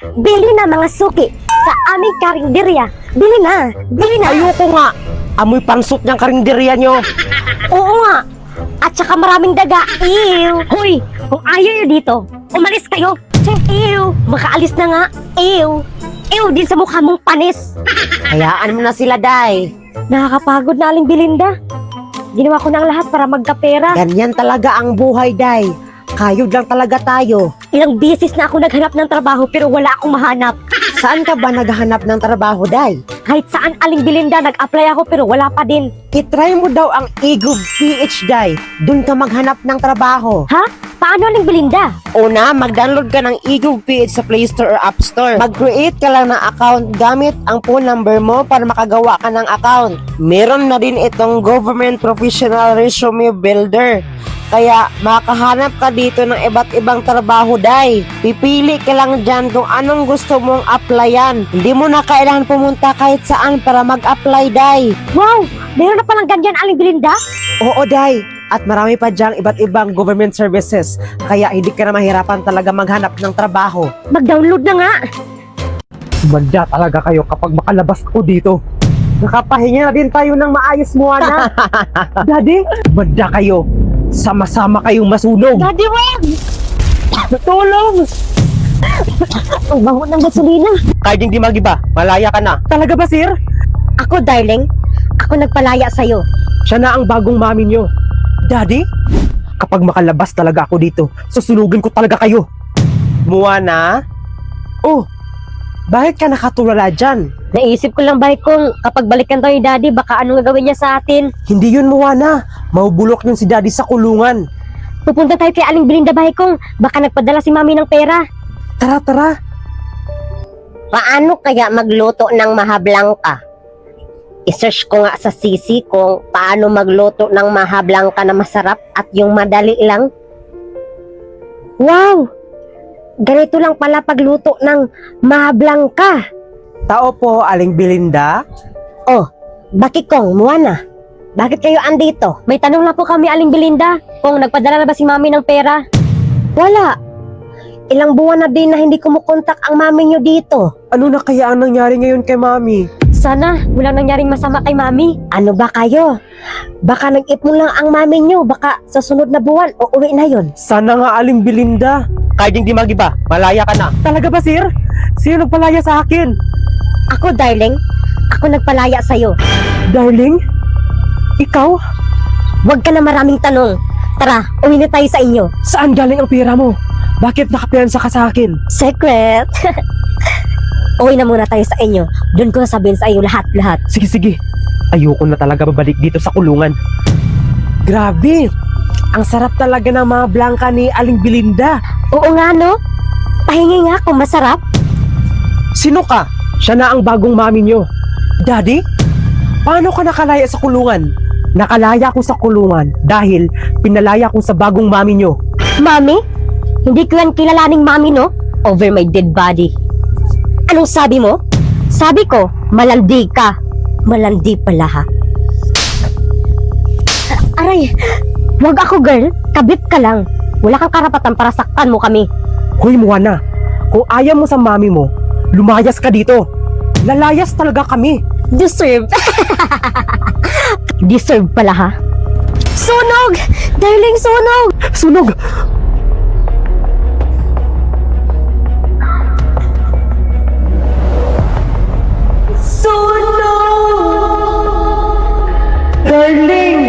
Bili na mga suki sa aming karinderya. Bili na. Bili na. Ayoko nga. Amoy pansot niyang karinderya nyo. Oo nga. At saka maraming daga. Ew. Hoy, kung ayaw nyo dito, umalis kayo. Ew. Makaalis na nga. Ew. Ew din sa mukha mong panis. Hayaan mo na sila, Day. Nakakapagod na Aling Belinda. Ginawa ko na ang lahat para magkapera. Ganyan talaga ang buhay, Day. Kayod lang talaga tayo. Ilang beses na ako naghanap ng trabaho pero wala akong mahanap. Saan ka ba naghahanap ng trabaho, Day? Kahit saan Aling Belinda, nag-apply ako pero wala pa din. I-try mo daw ang Igub PH, Day. Doon ka maghanap ng trabaho. Ha? Paano Aling Belinda? Una, mag-download ka ng Igub PH sa Play Store or App Store. Mag-create ka lang ng account gamit ang phone number mo para makagawa ka ng account. Meron na din itong Government Professional Resume Builder. Kaya makahanap ka dito ng iba't ibang trabaho, Day. Pipili ka lang dyan kung anong gusto mong applyan. Hindi mo na kailangan pumunta kahit saan para mag-apply, Day. Wow! Meron na palang ganyan Aling Belinda? Oo, Day. At marami pa dyan iba't ibang government services. Kaya hindi ka na mahirapan talaga maghanap ng trabaho. Mag-download na nga. Manda talaga kayo kapag makalabas ako dito. Nakapahinga na din tayo ng maayos mo, na. Daddy, manda kayo. Sama-sama kayong masunog. Daddy, wag! Tulong! Ang bango ng gasolina. Kahit hindi magiba, malaya ka na. Talaga ba, sir? Ako, darling. Ako nagpalaya sa'yo. Siya na ang bagong mami nyo. Daddy, kapag makalabas talaga ako dito, susunugin ko talaga kayo. Moana? Oh, bakit ka nakatulala dyan? Naisip ko lang ba kung kapag balikan tayo ni Daddy, baka anong gagawin niya sa atin? Hindi yun, Moana. Mahubulok yun si Daddy sa kulungan. Pupunta tayo kay Aling Belinda ba kung baka nagpadala si Mami ng pera? Tara, tara. Paano kaya magluto ng mahablang ka? I-search ko nga sa CC kung paano magluto ng mahablang ka na masarap at yung madali lang. Wow! Ganito lang pala pagluto ng mahablang ka. Tao po, Aling Belinda. Oh, bakit kong, Moana? Bakit kayo andito? May tanong lang po kami, Aling Belinda. Kung nagpadala na ba si Mami ng pera? Wala. Ilang buwan na din na hindi kumukontak ang Mami nyo dito. Ano na kaya ang nangyari ngayon kay Mami? Sana walang nangyaring masama kay Mami. Ano ba kayo? Baka nag-ipon lang ang Mami nyo. Baka sa sunod na buwan o uwi na yon. Sana nga, Aling Belinda. Kahit hindi magiba, malaya ka na. Talaga ba, sir? Sino nagpalaya sa akin? Ako, darling. Ako nagpalaya sa'yo. Darling? Ikaw? Huwag ka na maraming tanong. Tara, uwi na tayo sa inyo. Saan galing ang pera mo? Bakit nakapiyansa ka sa akin? Secret. Uwi na muna tayo sa inyo. Doon ko sabihin sa iyo lahat-lahat. Sige, sige. Ayoko na talaga babalik dito sa kulungan. Grabe! Ang sarap talaga ng mga blangka ni Aling Belinda. Oo nga, no? Pahingi nga kung masarap. Sino ka? Siya na ang bagong mami nyo. Daddy? Paano ka nakalaya sa kulungan? Nakalaya ko sa kulungan dahil pinalaya ko sa bagong mami nyo. Mami? Hindi ko yan kilalaning Mami, no? Over my dead body. Anong sabi mo? Sabi ko, malandi ka. Malandi pala, ha? Aray, wag ako, girl. Kabit ka lang. Wala kang karapatan para saktan mo kami. Hoy, Moana, kung ayaw mo sa mami mo, lumayas ka dito. Lalayas talaga kami. Deserve. Deserve pala, ha? Sunog! Darling, sunog! Sunog! Darling!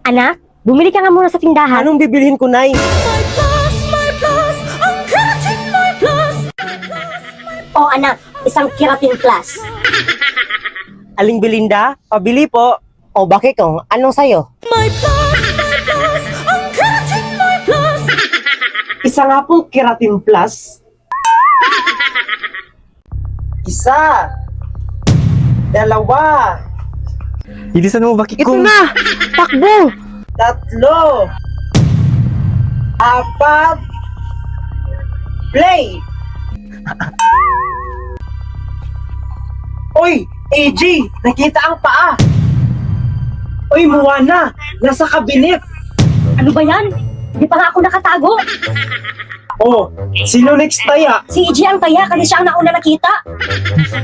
Anak, bumili ka nga muna sa tindahan. Anong bibilhin ko, Nay? O anak, isang keratin plus. Aling Belinda, pabili po. O bakit kung anong sayo? Isa nga pong keratin plus. Isa. Dalawa. Bilisan mo, bakit Ito kung... na! Takbo! Tatlo. Apat. Play! Oy, AJ, nakita ang paa. Oy, Moana, nasa kabinet. Ano ba yan? Di pa nga ako nakatago. Oh, sino next taya? Si EJ ang taya kasi siya ang nauna nakita.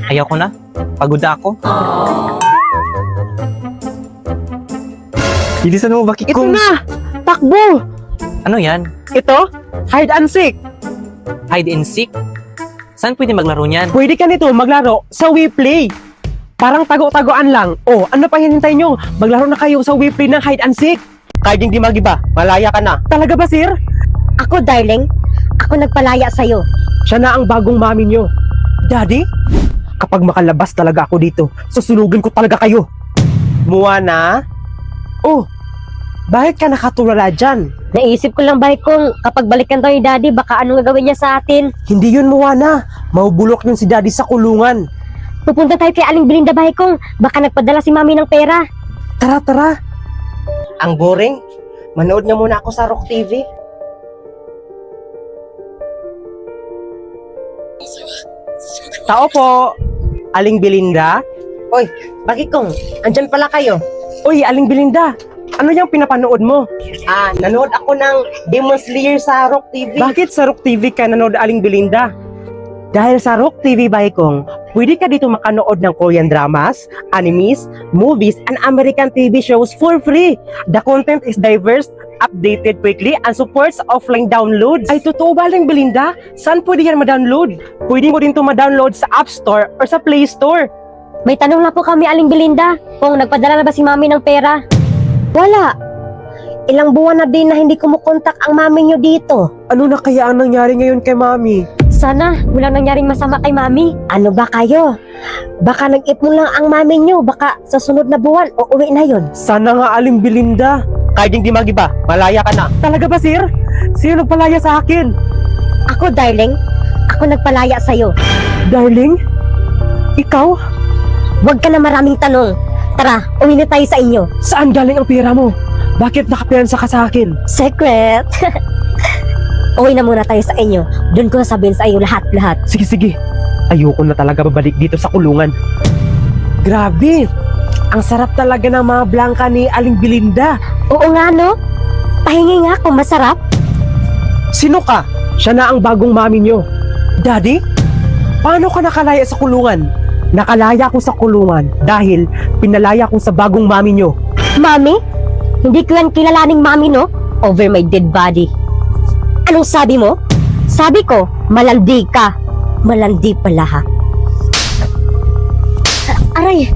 Ayaw ko na. Pagod na ako. Bilisan mo, bakit Ito kung... na, takbo. Ano yan? Ito, hide and seek. Hide and seek? Saan pwede maglaro niyan? Pwede ka nito maglaro sa WePlay. Parang tago-tagoan lang. Oh, ano pa hinintay nyo? Maglaro na kayo sa WePlay ng hide and seek. Kahit hindi magiba, malaya ka na. Talaga ba, sir? Ako, darling. Ako nagpalaya sa'yo. Siya na ang bagong mami nyo. Daddy, kapag makalabas talaga ako dito, susunugin ko talaga kayo. Moana? Oh, bakit ka nakatulala dyan? Naisip ko lang ba kung kapag balikan tayo ni Daddy, baka anong gagawin niya sa atin? Hindi yun, Moana. Mahubulok yun si Daddy sa kulungan. Pupunta tayo kay Aling Belinda ba kung baka nagpadala si Mami ng pera? Tara, tara. Ang boring. Manood na muna ako sa Rock TV. Tao po. Aling Belinda? Oy, bakit kong? Andyan pala kayo. Oy, Aling Belinda. Ano yung pinapanood mo? Nanood ako ng Demon Slayer sa Rock TV. Bakit sa Rock TV ka nanood, Aling Belinda? Dahil sa Rock TV, Baikong, pwede ka dito makanood ng Korean dramas, animes, movies, and American TV shows for free. The content is diverse, updated quickly, and supports offline downloads. Ay, totoo ba, Aling Belinda? Saan pwede yan ma-download? Pwede mo din ito ma-download sa App Store or sa Play Store. May tanong lang po kami, Aling Belinda, kung nagpadala na ba si Mami ng pera? Wala. Ilang buwan na din na hindi kumukontak ang mami niyo dito. Ano na kaya ang nangyari ngayon kay Mami? Sana walang nangyaring masama kay Mami. Ano ba kayo? Baka nag-ipon lang ang mami niyo, baka sa sunod na buwan o uwi na yon. Sana nga, Aling Belinda. Kahit hindi magiba, malaya ka na. Talaga ba, sir? Sino nagpalaya sa akin? Ako, darling. Ako nagpalaya sa'yo. Darling? Ikaw? Huwag ka na maraming tanong. Tara, uwi na tayo sa inyo. Saan galing ang pera mo? Bakit nakapiyansa ka sa akin? Secret. Uwi na muna tayo sa inyo. Doon ko sabihin sa iyo lahat-lahat. Sige, sige. Ayoko na talaga babalik dito sa kulungan. Grabe! Ang sarap talaga ng mga blangka ni Aling Belinda. Oo nga, no? Pahingi nga kung masarap. Sino ka? Siya na ang bagong mami nyo. Daddy? Paano ka nakalaya sa kulungan? Nakalaya ko sa kulungan dahil pinalaya ko sa bagong mami nyo. Mami? Hindi ko yan kilalaning mami, no? Over my dead body. Anong sabi mo? Sabi ko, malandi ka. Malandi pala, ha? Aray,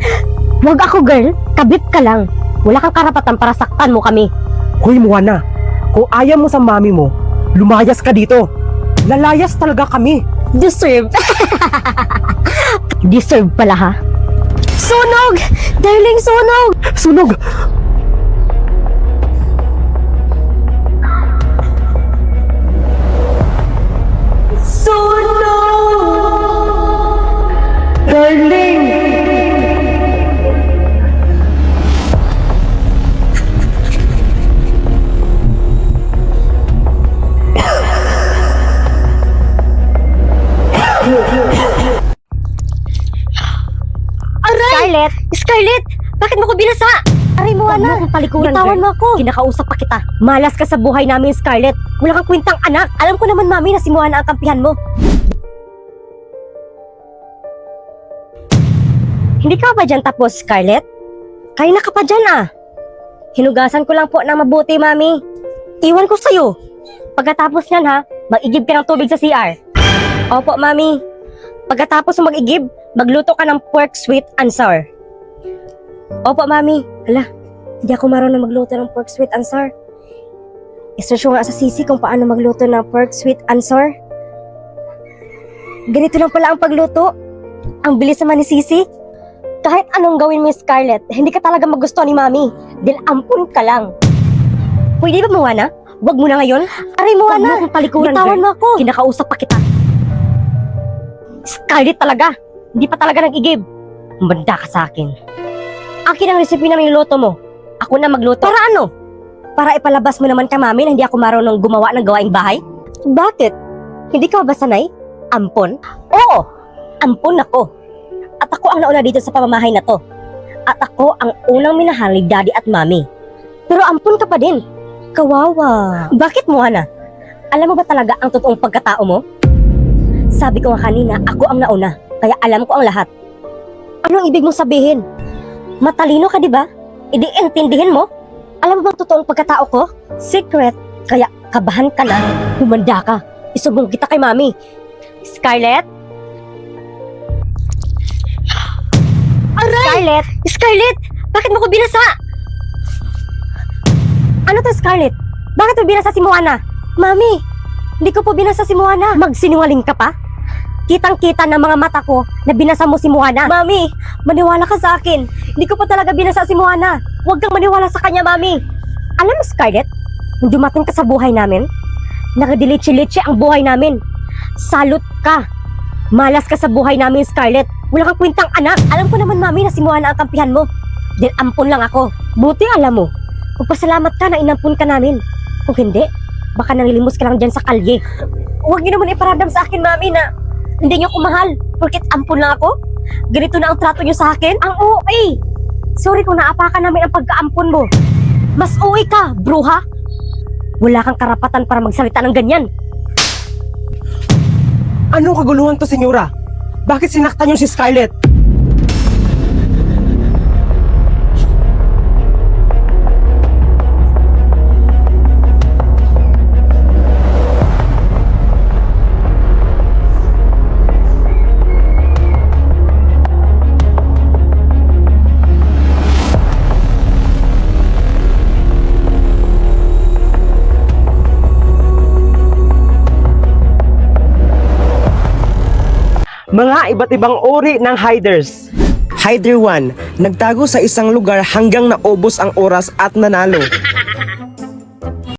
wag ako, girl. Kabit ka lang. Wala kang karapatan para saktan mo kami. Hoy, Moana, kung ayaw mo sa mami mo, lumayas ka dito. Lalayas talaga kami. Deserve. Deserve pala, ha? Sunog! Darling, sunog! Sunog! Sunog! Darling! Scarlett! Scarlett! Bakit mo ko binasa? Aray mo, Huwag mo anak. akong palikuran, Bitawan girl. mo ako. Kinakausap pa kita. Malas ka sa buhay namin, Scarlett. Wala kang kwentang anak. Alam ko naman, mami, na si Moana ang kampihan mo. Hindi ka ba dyan tapos, Scarlett? Kaya na ka pa dyan, ah. Hinugasan ko lang po ng mabuti, mami. Iwan ko sa'yo. Pagkatapos yan, ha, mag-igib ka ng tubig sa CR. Opo, mami. Pagkatapos mo mag-igib, magluto ka ng pork sweet and sour. Opo, mami. Hala, hindi ako marunong magluto ng pork sweet and sour. I-search ko nga sa sisi kung paano magluto ng pork sweet and sour. Ganito lang pala ang pagluto. Ang bilis naman ni Sisi. Kahit anong gawin mo, Scarlett, hindi ka talaga magusto ni Mami. Dahil ampun ka lang. Pwede ba, Moana? Huwag mo na ngayon. Aray, Moana. Huwag mo akong palikuran, Bitawan girl. mo ako. Kinakausap pa kita. Scarlett talaga. Hindi pa talaga nag-igib. Manda ka sa akin. Akin ang recipe na niluto mo. Ako na magluto. Para ano? Para ipalabas mo naman ka, Mami, na hindi ako marunong gumawa ng gawaing bahay? Bakit? Hindi ka ba sanay? Ampon? Oo, ampon ako. At ako Ako ang nauna dito sa pamamahay na to. At ako ang unang minahal ni Daddy at Mommy. Pero ampun ka pa din. Kawawa. Bakit, Moana? Alam mo ba talaga ang totoong pagkatao mo? Sabi ko nga kanina, ako ang nauna. Kaya alam ko ang lahat. Anong ibig mong sabihin? Matalino ka, di ba? Hindi intindihin mo? Alam mo bang totoong pagkatao ko? Secret. Kaya kabahan ka na. Humanda ka. Isumbong kita kay Mami. Scarlett? Aray! Scarlett! Scarlett! Bakit mo ko binasa? Ano to, Scarlett? Bakit mo binasa si Moana? Mami, hindi ko po binasa si Moana. Magsinungaling ka pa? Kitang-kita ng mga mata ko na binasa mo si Moana. Mami, maniwala ka sa akin. Hindi ko pa talaga binasa si Moana. Huwag kang maniwala sa kanya, Mami. Alam mo, Scarlett, nung dumating ka sa buhay namin, nakadilitsi-litsi ang buhay namin. Salute ka. Malas ka sa buhay namin, Scarlett. Wala kang kwentang anak. Alam ko naman, Mami, na si Moana ang kampihan mo. Then ampun lang ako. Buti alam mo. Magpasalamat ka na inampun ka namin. Kung hindi, baka nanglilimos ka lang dyan sa kalye. Huwag niyo naman iparamdam sa akin, Mami, na hindi niyo ako mahal. Porket ampun lang ako. Ganito na ang trato niyo sa akin. Ang OA. Sorry kung naapakan namin ang pagkaampun mo. Mas OA ka, bruha. Wala kang karapatan para magsalita ng ganyan. Anong kaguluhan to, senyora? Bakit sinaktan niyo si Scarlett? Mga iba't ibang uri ng hiders. Hider 1, nagtago sa isang lugar hanggang naubos ang oras at nanalo.